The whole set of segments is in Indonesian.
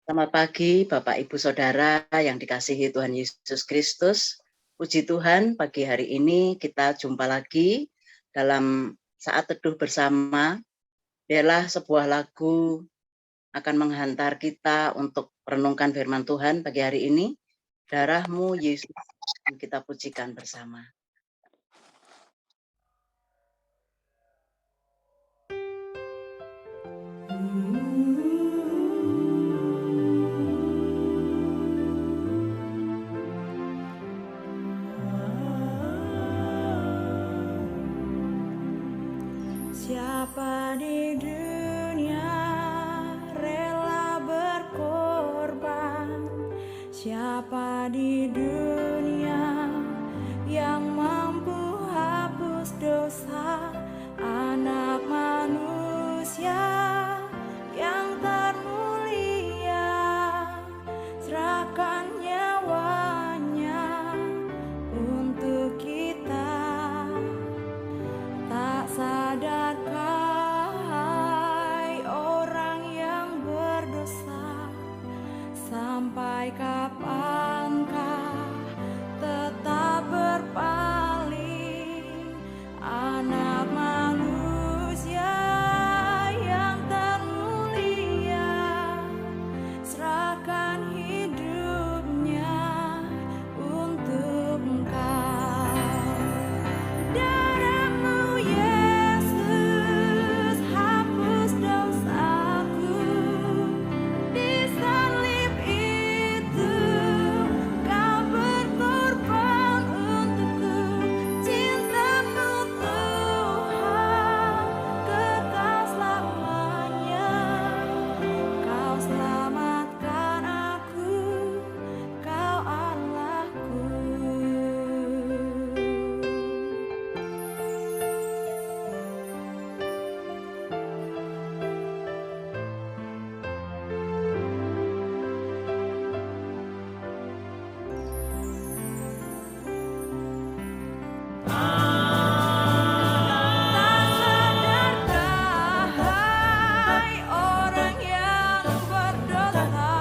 Selamat pagi Bapak Ibu Saudara yang dikasihi Tuhan Yesus Kristus. Puji Tuhan, pagi hari ini kita jumpa lagi dalam saat teduh bersama. Biarlah sebuah lagu akan menghantar kita untuk merenungkan firman Tuhan pagi hari ini. Darah-Mu Yesus yang kita pujikan bersama. Siapa di dunia rela berkorban? Siapa di dunia yang mampu hapus dosa? Anak manusia yang termulia, serahkan nyawanya untuk kita. Tak sadarkah hai orang yang berdosa, sampai kapankah tetap berpaling? Anak manusia yang termulia, serahkan hidupnya untuk Engkau. Darah-Mu Yesus hapus dosaku, di salib itu Kau berkorban untukku. Cinta-Mu Tuhan kekal selamanya. Kau selamatkan aku, Kau Allahku. Tak sadarkah hai orang yang berdosa,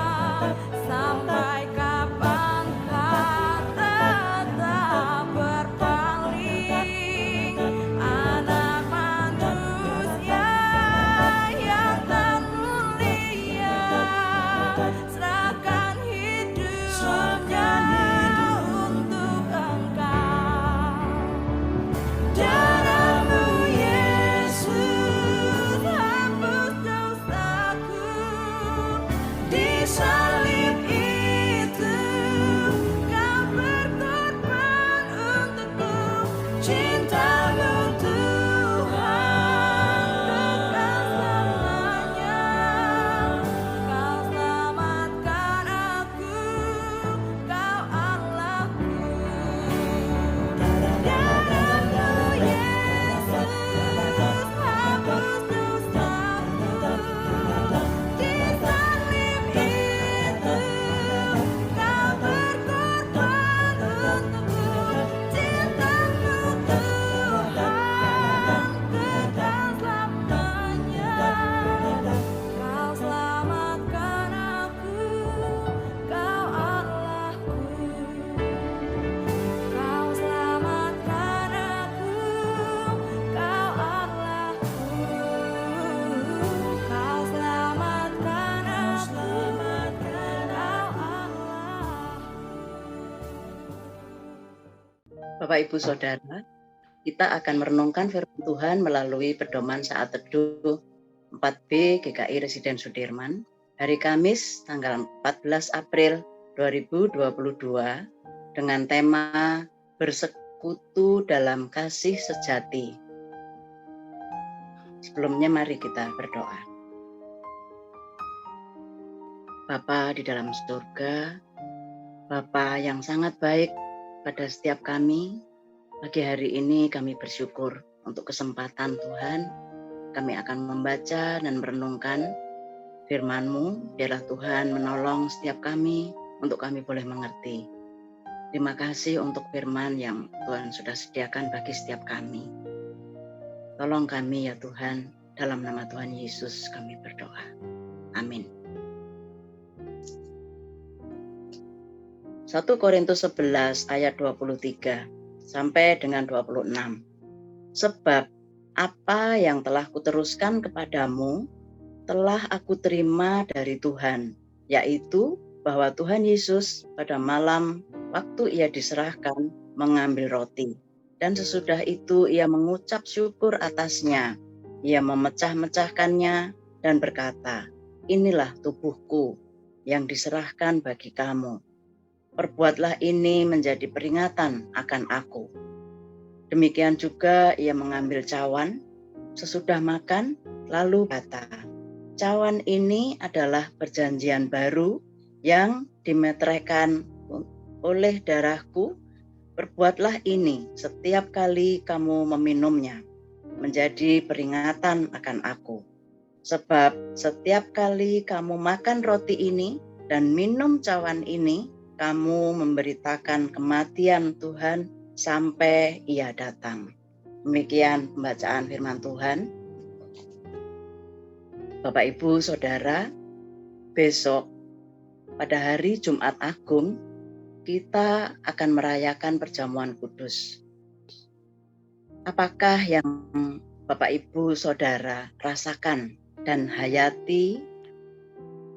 sampai kapankah tetap berpaling? Anak manusia yang termulia, serahkan hidupnya untuk Engkau. Darah-Mu Yesus hapus dosaku, di salib itu Kau berkorban untukku. Cinta-Mu Tuhan kekal selamanya. Kau selamatkan aku, Kau Allahku. Darah-Mu Yesus hapus dosaku, di salib itu Kau berkorban untukku. Cinta-Mu Tuhan kekal selamanya. Kau selamatkan aku, Kau Allahku. Kau selamatkan aku, Kau Allahku. Kau selamatkan aku, Kau Allahku. Bapak Ibu Saudara, kita akan merenungkan firman Tuhan melalui pedoman saat teduh 4B GKI Residen Sudirman, hari Kamis tanggal 14 April 2022 dengan tema Bersekutu dalam Kasih Sejati. Sebelumnya mari kita berdoa. Bapa di dalam surga, Bapa yang sangat baik pada setiap kami, pagi hari ini kami bersyukur untuk kesempatan Tuhan. Kami akan membaca dan merenungkan firman-Mu. Biarlah Tuhan menolong setiap kami untuk kami boleh mengerti. Terima kasih untuk firman yang Tuhan sudah sediakan bagi setiap kami. Tolong kami ya Tuhan, dalam nama Tuhan Yesus kami berdoa. Amin. 1 Korintus 11 ayat 23 sampai dengan 26. Sebab apa yang telah kuteruskan kepadamu telah aku terima dari Tuhan, yaitu bahwa Tuhan Yesus pada malam waktu ia diserahkan mengambil roti, dan sesudah itu ia mengucap syukur atasnya. Ia memecah-mecahkannya dan berkata, "Inilah tubuhku yang diserahkan bagi kamu. Perbuatlah ini menjadi peringatan akan aku." Demikian juga ia mengambil cawan sesudah makan, lalu berkata, "Cawan ini adalah perjanjian baru yang dimeteraikan oleh darahku. Perbuatlah ini setiap kali kamu meminumnya, menjadi peringatan akan aku. Sebab setiap kali kamu makan roti ini dan minum cawan ini, kamu memberitakan kematian Tuhan sampai ia datang." Demikian pembacaan firman Tuhan. Bapak, Ibu, Saudara, besok pada hari Jumat Agung kita akan merayakan perjamuan kudus. Apakah yang Bapak, Ibu, Saudara rasakan dan hayati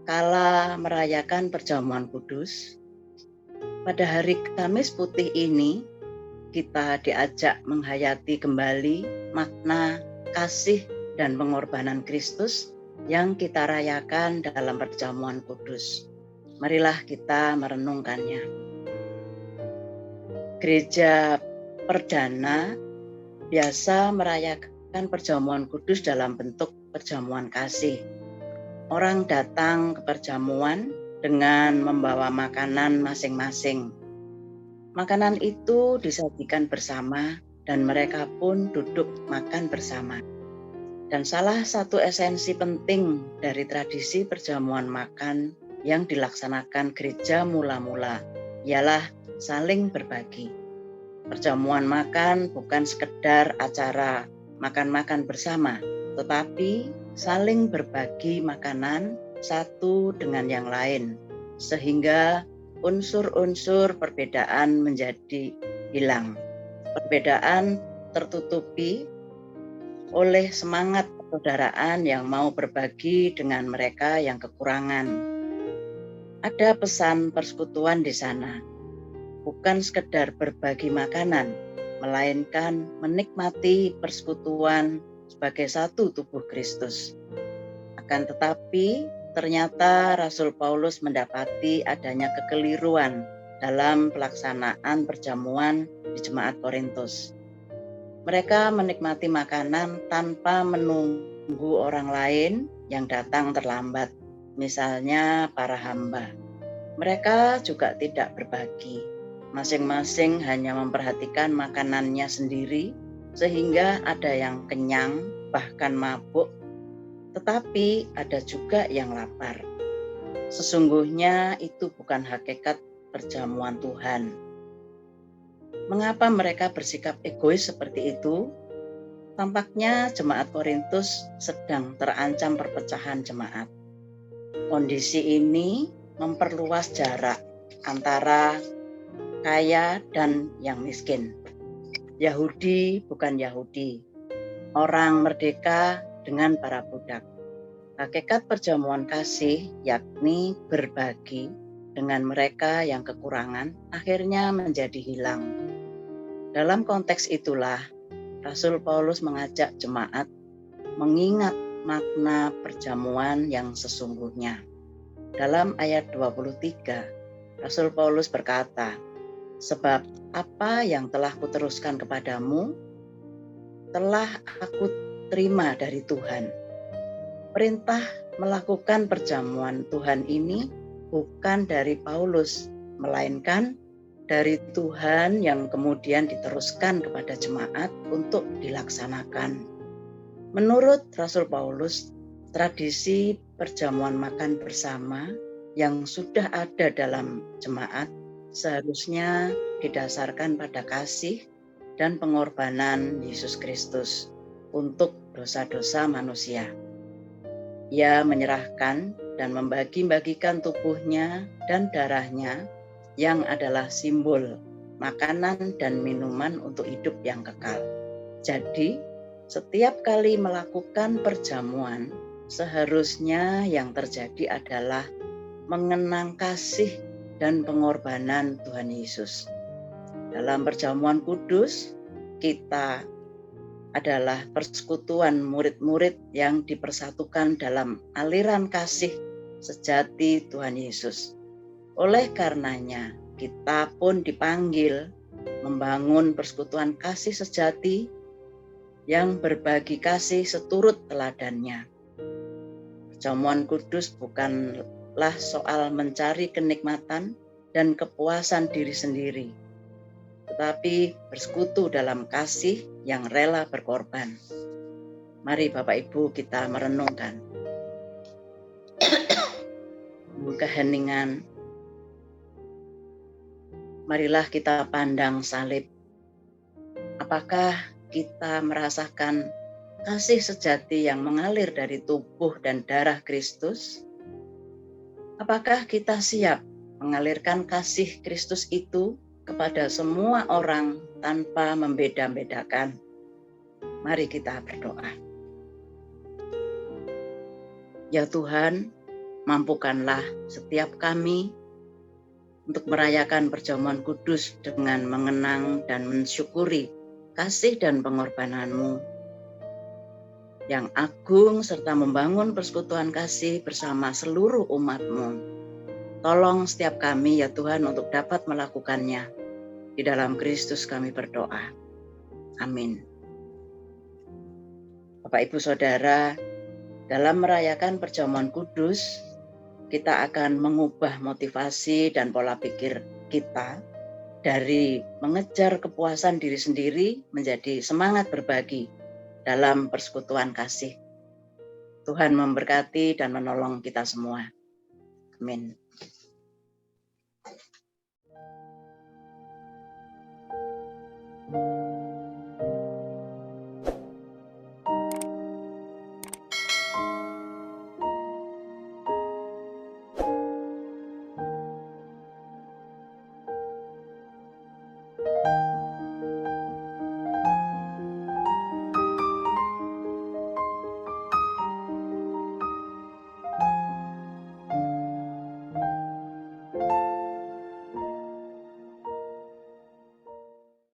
kala merayakan perjamuan kudus? Pada hari Kamis Putih ini kita diajak menghayati kembali makna kasih dan pengorbanan Kristus yang kita rayakan dalam perjamuan kudus. Marilah kita merenungkannya. Gereja perdana biasa merayakan perjamuan kudus dalam bentuk perjamuan kasih. Orang datang ke perjamuan dengan membawa makanan masing-masing. Makanan itu disajikan bersama dan mereka pun duduk makan bersama. Dan salah satu esensi penting dari tradisi perjamuan makan yang dilaksanakan gereja mula-mula ialah saling berbagi. Perjamuan makan bukan sekedar acara makan-makan bersama, tetapi saling berbagi makanan satu dengan yang lain, sehingga unsur-unsur perbedaan menjadi hilang. Perbedaan tertutupi oleh semangat persaudaraan yang mau berbagi dengan mereka yang kekurangan. Ada pesan persekutuan di sana, bukan sekedar berbagi makanan, melainkan menikmati persekutuan sebagai satu tubuh Kristus. Akan tetapi, ternyata Rasul Paulus mendapati adanya kekeliruan dalam pelaksanaan perjamuan di jemaat Korintus. Mereka menikmati makanan tanpa menunggu orang lain yang datang terlambat, misalnya para hamba. Mereka juga tidak berbagi. Masing-masing hanya memperhatikan makanannya sendiri, sehingga ada yang kenyang, bahkan mabuk, tetapi ada juga yang lapar. Sesungguhnya itu bukan hakikat perjamuan Tuhan. Mengapa mereka bersikap egois seperti itu? Tampaknya jemaat Korintus sedang terancam perpecahan jemaat. Kondisi ini memperluas jarak antara kaya dan yang miskin. Yahudi bukan Yahudi. Orang merdeka dengan para budak. Hakikat perjamuan kasih yakni berbagi dengan mereka yang kekurangan akhirnya menjadi hilang. Dalam konteks itulah Rasul Paulus mengajak jemaat mengingat makna perjamuan yang sesungguhnya. Dalam ayat 23, Rasul Paulus berkata, "Sebab apa yang telah kuteruskan kepadamu telah aku terima dari Tuhan." Perintah melakukan perjamuan Tuhan ini bukan dari Paulus, melainkan dari Tuhan yang kemudian diteruskan kepada jemaat untuk dilaksanakan. Menurut Rasul Paulus, tradisi perjamuan makan bersama yang sudah ada dalam jemaat seharusnya didasarkan pada kasih dan pengorbanan Yesus Kristus untuk dosa-dosa manusia. Ia menyerahkan dan membagi-bagikan tubuhnya dan darahnya yang adalah simbol makanan dan minuman untuk hidup yang kekal. Jadi, setiap kali melakukan perjamuan, seharusnya yang terjadi adalah mengenang kasih dan pengorbanan Tuhan Yesus. Dalam perjamuan kudus, kita adalah persekutuan murid-murid yang dipersatukan dalam aliran kasih sejati Tuhan Yesus. Oleh karenanya, kita pun dipanggil membangun persekutuan kasih sejati yang berbagi kasih seturut teladannya. Perjamuan kudus bukanlah soal mencari kenikmatan dan kepuasan diri sendiri, tetapi bersekutu dalam kasih yang rela berkorban. Mari Bapak Ibu kita merenungkan. Keheningan. Marilah kita pandang salib. Apakah kita merasakan kasih sejati yang mengalir dari tubuh dan darah Kristus? Apakah kita siap mengalirkan kasih Kristus itu kepada semua orang tanpa membeda-bedakan? Mari kita berdoa. Ya Tuhan, mampukanlah setiap kami untuk merayakan perjamuan kudus dengan mengenang dan mensyukuri kasih dan pengorbanan-Mu yang agung serta membangun persekutuan kasih bersama seluruh umat-Mu. Tolong setiap kami ya Tuhan untuk dapat melakukannya. Di dalam Kristus kami berdoa. Amin. Bapak Ibu Saudara, dalam merayakan perjamuan kudus, kita akan mengubah motivasi dan pola pikir kita dari mengejar kepuasan diri sendiri menjadi semangat berbagi dalam persekutuan kasih. Tuhan memberkati dan menolong kita semua. Amin.